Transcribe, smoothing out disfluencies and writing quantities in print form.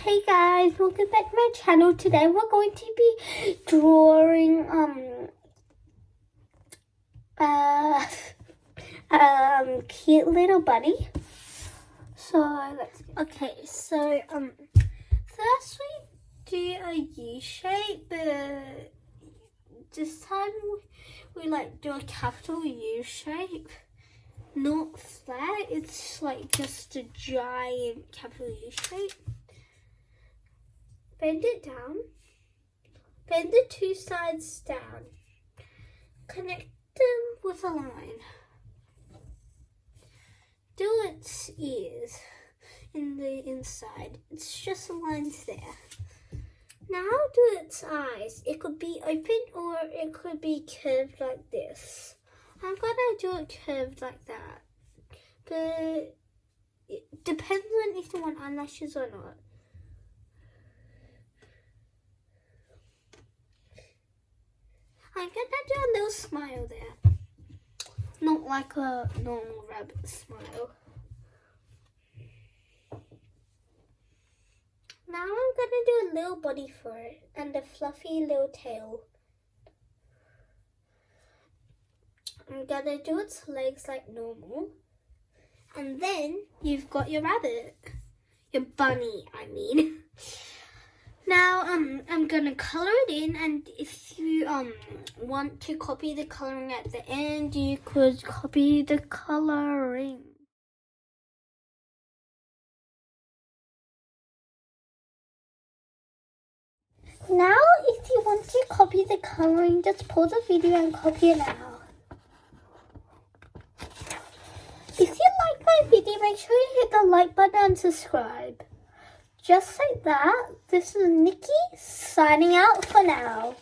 Hey guys, welcome back to my channel. Today we're going to be drawing cute little bunny. So first we do a U shape, but this time we do a capital U shape. Not flat, it's just a giant capital U shape. Bend it down. Bend the two sides down. Connect them with a line. Do its ears in the inside. It's just lines there. Now do its eyes. It could be open or it could be curved like this. I'm gonna do it curved like that. But it depends on if you want eyelashes or not. I'm gonna do a little smile there. Not like a normal rabbit smile. Now I'm gonna do a little body for it and a fluffy little tail. I'm gonna do its legs like normal. And then you've got your rabbit. Your bunny, I mean. Now I'm gonna color it in, and if you want to copy the coloring at the end, you could copy the coloring. Now if you want to copy the coloring, just pause the video and copy it now. If you like my video, make sure you hit the like button and subscribe. Just like that, this is Nikki signing out for now.